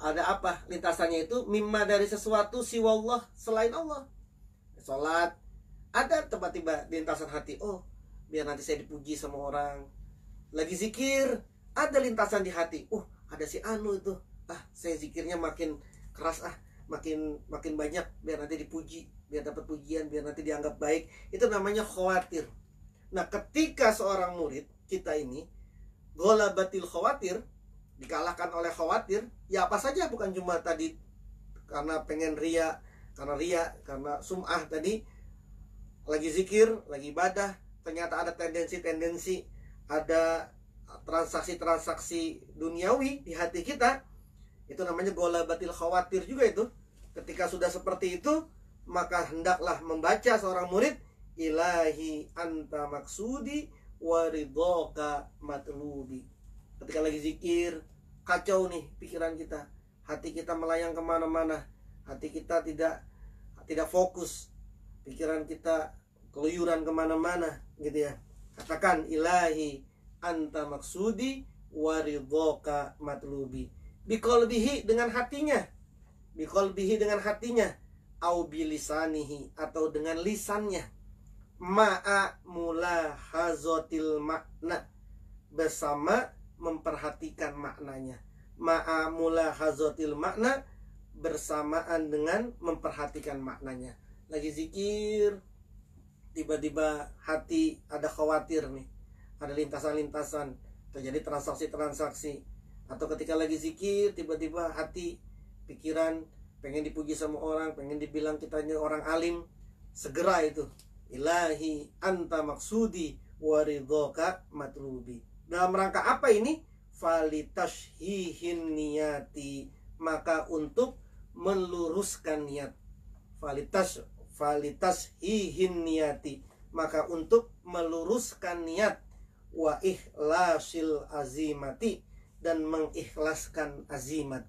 Ada apa? Lintasannya itu mimma, dari sesuatu siwallah, selain Allah. Sholat, ada tiba-tiba di lintasan hati, oh biar nanti saya dipuji sama orang. Lagi zikir, ada lintasan di hati, oh ada si Anu itu, saya zikirnya makin keras, makin banyak, biar nanti dipuji, biar dapat pujian, biar nanti dianggap baik. Itu namanya khawatir. Nah, ketika seorang murid kita ini golabatil khawatir, dikalahkan oleh khawatir, ya apa saja, bukan cuma tadi karena pengen ria, karena riya, karena sum'ah tadi. Lagi zikir, lagi ibadah, ternyata ada tendensi-tendensi, ada transaksi-transaksi duniawi di hati kita. Itu namanya golabatil khawatir juga itu. Ketika sudah seperti itu, maka hendaklah membaca seorang murid, ilahi anta maksudi waridhoka matlubi. Ketika lagi zikir, kacau nih pikiran kita, hati kita melayang kemana-mana, hati kita tidak fokus, pikiran kita keluyuran kemana-mana gitu ya. Katakan ilahi anta maksudi waridhoka matlubi. Biqalbihi dengan hatinya, biqalbihi dengan hatinya, au bilisanihi atau dengan lisannya, ma'a mulahazatil makna, bersama memperhatikan maknanya. Ma'a mulahazatil makna, bersamaan dengan memperhatikan maknanya. Lagi zikir, tiba-tiba hati ada khawatir nih, ada lintasan-lintasan, terjadi transaksi-transaksi. Atau ketika lagi zikir, tiba-tiba hati, pikiran pengen dipuji sama orang, pengen dibilang kitanya orang alim, segera itu ilahi anta maksudi waridhoka matlubi. Dalam rangka apa ini? Falitashhihin niyati, maka untuk meluruskan niat. Falitashhihin niyati, maka untuk meluruskan niat. Wa ikhlasil azimati, dan mengikhlaskan azimat.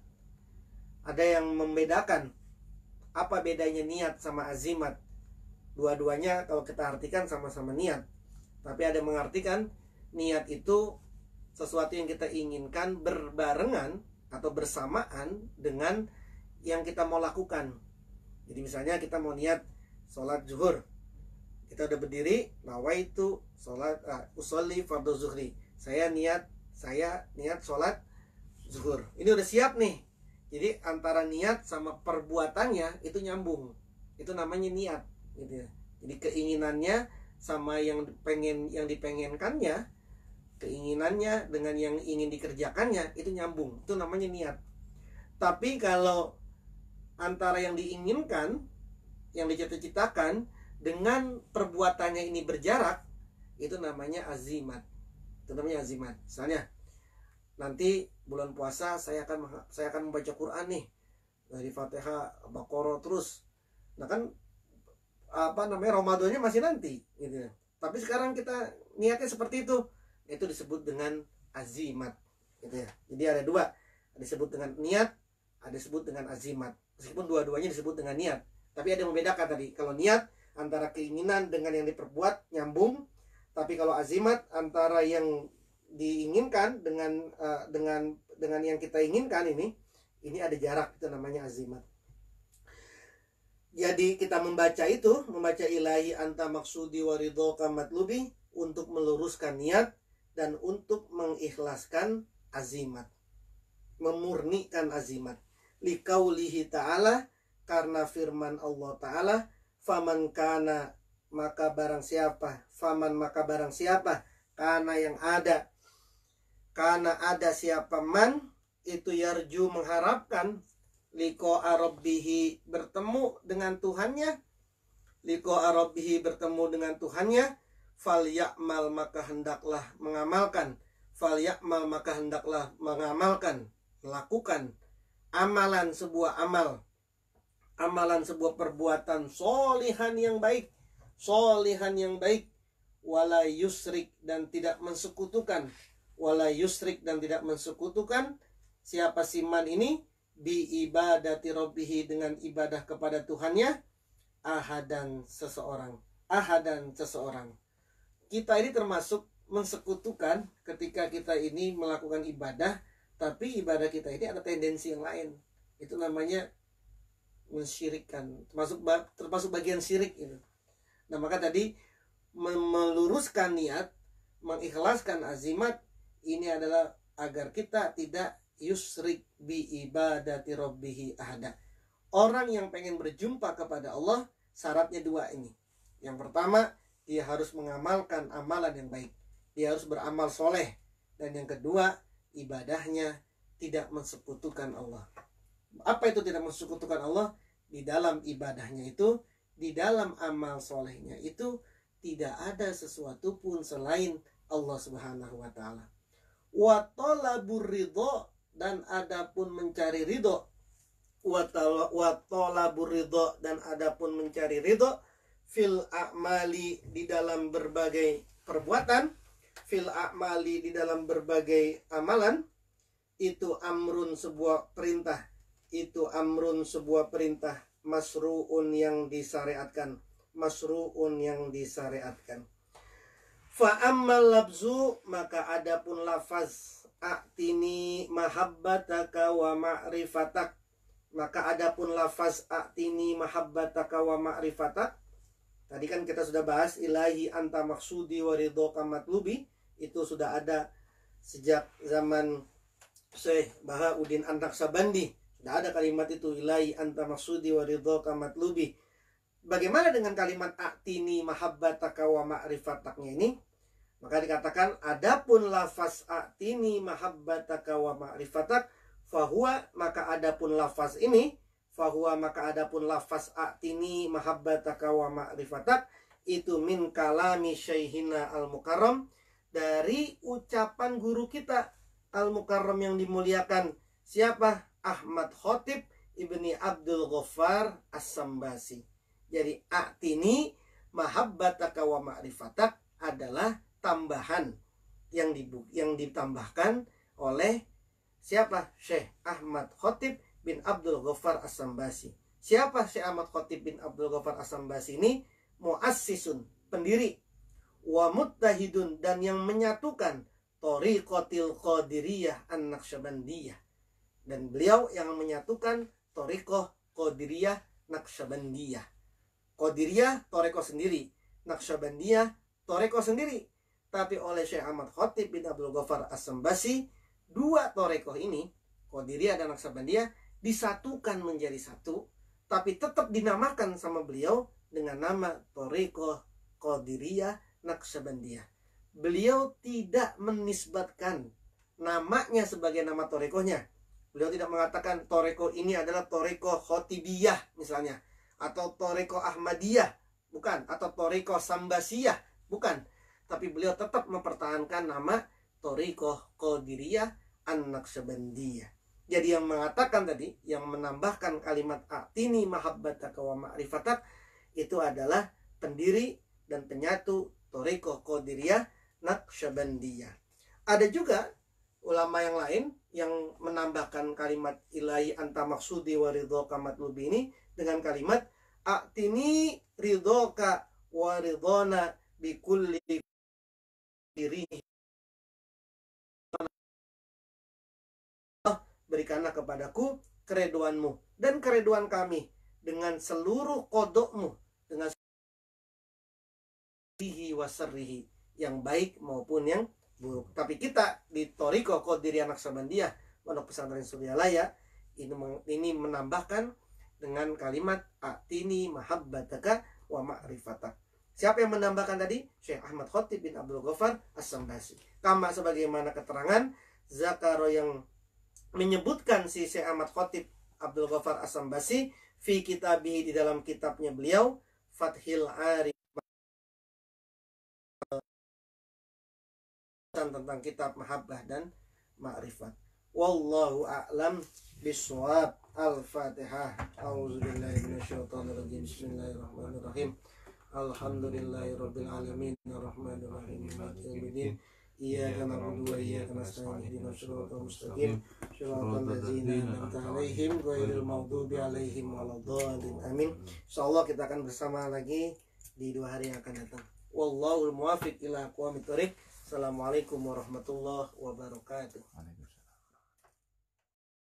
Ada yang membedakan apa bedanya niat sama azimat. Dua-duanya kalau kita artikan sama-sama niat, tapi ada yang mengartikan niat itu sesuatu yang kita inginkan berbarengan atau bersamaan dengan yang kita mau lakukan. Jadi misalnya kita mau niat sholat zuhur, kita udah berdiri, nawaitu sholat usolli fardhu zuhri, saya niat sholat zuhur. Ini udah siap nih. Jadi antara niat sama perbuatannya itu nyambung. Itu namanya niat gitu ya. Jadi keinginannya sama yang dipengenkannya, keinginannya dengan yang ingin dikerjakannya itu nyambung. Itu namanya niat. Tapi kalau antara yang diinginkan, yang dicita-citakan dengan perbuatannya ini berjarak, itu namanya azimat. Itu namanya azimat. Misalnya nanti bulan puasa saya akan membaca Quran nih dari Fatihah, Baqarah terus. Nah kan Ramadannya masih nanti gitu. Tapi sekarang kita niatnya seperti itu disebut dengan azimat gitu ya. Jadi ada dua, ada disebut dengan niat, ada disebut dengan azimat. Meskipun dua-duanya disebut dengan niat, tapi ada yang membedakan tadi. Kalau niat antara keinginan dengan yang diperbuat nyambung, tapi kalau azimat antara yang diinginkan dengan yang kita inginkan ini ada jarak, itu namanya azimat. Jadi kita membaca ilahi anta maksudi waridhoka matlubi, untuk meluruskan niat dan untuk mengikhlaskan azimat, memurnikan azimat. Liqaulihi ta'ala, karena firman Allah Ta'ala, faman kana, maka barang siapa, karena yang ada, karena ada siapa man, itu yarju mengharapkan, liqa'a rabbihi, bertemu dengan Tuhannya, liqa'a rabbihi, bertemu dengan Tuhannya, falya'mal, maka hendaklah mengamalkan, falya'mal, maka hendaklah mengamalkan, melakukan amalan, sebuah perbuatan solihan yang baik, wala yusrik, dan tidak mensekutukan, siapa siman ini, bi ibadati rabbihi, dengan ibadah kepada Tuhannya, ahadan seseorang. Kita ini termasuk mensekutukan ketika kita ini melakukan ibadah, tapi ibadah kita ini ada tendensi yang lain. Itu namanya mensyirikkan, termasuk bagian syirik itu. Nah maka tadi meluruskan niat, mengikhlaskan azimat, ini adalah agar kita tidak yusrik bi ibadati rabbihi ahada. Orang yang pengen berjumpa kepada Allah, syaratnya dua ini. Yang pertama, dia harus mengamalkan amalan yang baik, dia harus beramal soleh. Dan yang kedua, ibadahnya tidak mensekutukan Allah. Apa itu tidak mensekutukan Allah? di dalam ibadahnya itu, di dalam amal solehnya itu tidak ada sesuatu pun selain Allah Subhanahu wa taala. Wa talabur ridho, dan adapun mencari ridho, wa talabur ridho, dan adapun mencari ridho, fil a'mali, di dalam berbagai perbuatan, fil a'mali, di dalam berbagai amalan, itu amrun, sebuah perintah, itu amrun, sebuah perintah, masru'un, yang disyariatkan, masru'un, yang disyariatkan. Fa ammal labzu, maka adapun lafaz, a'tini mahabbataka wa ma'rifatak, maka adapun lafaz a'tini mahabbataka wa ma'rifatak, tadi kan kita sudah bahas ilahi anta maksudi wa ridhoka matlubi, itu sudah ada sejak zaman Syekh Bahauddin An-Naqsabandi, sudah ada kalimat itu, ilahi anta maksudi wa ridhoka matlubi. Bagaimana dengan kalimat a'tini mahabbataka wa ma'rifataknya ini? Maka dikatakan adapun lafaz a'tini mahabbataka wa ma'rifatak fahuwa, maka adapun lafaz ini, fahuwa, maka adapun lafaz a'tini mahabbataka wa ma'rifatak, itu min kalami syaikhina al-mukarram, dari ucapan guru kita al-mukarram yang dimuliakan. Siapa? Ahmad Khotib ibni Abdul Ghaffar As-Sambasi. Jadi a'tini mahabbataka wa ma'rifatak adalah tambahan yang ditambahkan oleh siapa? Syekh Ahmad Khotib bin Abdul Ghaffar As-Sambasi. Siapa Syekh Ahmad Khotib bin Abdul Ghaffar As-Sambasi ini? Muassisun, pendiri, wa muttahidun, dan yang menyatukan Thariqatil Qadiriyah An-Naqsyabandiyah, dan beliau yang menyatukan Thariqah Qadiriyah Naqsyabandiyah. Qadiriyah Thariqah sendiri, Naqsyabandiyah Thariqah sendiri. Tapi oleh Syekh Ahmad Khotib bin Abdul Ghaffar As-Sambasi, dua Thariqah ini, Qadiriyah dan Naqsyabandiyah, disatukan menjadi satu, tapi tetap dinamakan sama beliau dengan nama Thariqah Qadiriyah Naqsyabandiyah. Beliau tidak menisbatkan namanya sebagai nama thariqahnya. Beliau tidak mengatakan thariqah ini adalah thariqah Khotibiyah misalnya, atau thariqah Ahmadiyah, bukan, atau thariqah Sambasiyah, bukan. Tapi beliau tetap mempertahankan nama thariqah Qadiriyah An-Naqsyabandiyah. Jadi yang mengatakan tadi, yang menambahkan kalimat a'tini mahabbataka wa ma'rifatak, itu adalah pendiri dan penyatu thariqah Qadiriyah Naqsyabandiyah. Ada juga ulama yang lain yang menambahkan kalimat ilahi anta maksudi wa ridhoka matlubi ini dengan kalimat a'tini ridhoka wa ridhona bikulli diri. Berikanlah kepadaku kereduanmu dan kereduan kami dengan seluruh kodokmu, dengan sihi wasarrihi, yang baik maupun yang buruk. Tapi kita di Thariqah Qadiriyah Naqsyabandiyah Pondok Pesantren Suryalaya ini menambahkan dengan kalimat a'tini mahabbataka wa ma'rifatak. Siapa yang menambahkan tadi? Syekh Ahmad Khotib bin Abdul Ghaffar As-Sambasi. Kama sebagaimana keterangan Zakaro yang menyebutkan si Syekh Ahmad Khotib Abdul Ghaffar As-Sambasi fi kitabihi, di dalam kitabnya beliau Fathil Arif, tentang kitab mahabbah dan ma'rifat. Wallahu a'lam bishawab. Al-Fatihah. A'udzubillahi minasyaitonirrajim. Bismillahirrahmanirrahim. Alhamdulillahirabbil alamin arrahmanir rahim maliki yaumiddin. Iyyaka na'budu wa iyyaka nasta'in ihdinas siratal mustaqim siratal ladzina an'amta 'alaihim ghairil maghdubi 'alaihim waladdallin. Amin. Insyaallah kita akan bersama lagi di 2 hari yang akan datang. Wallahul muwaffiq ila aqwamit thoriq. Assalamualaikum warahmatullahi wabarakatuh.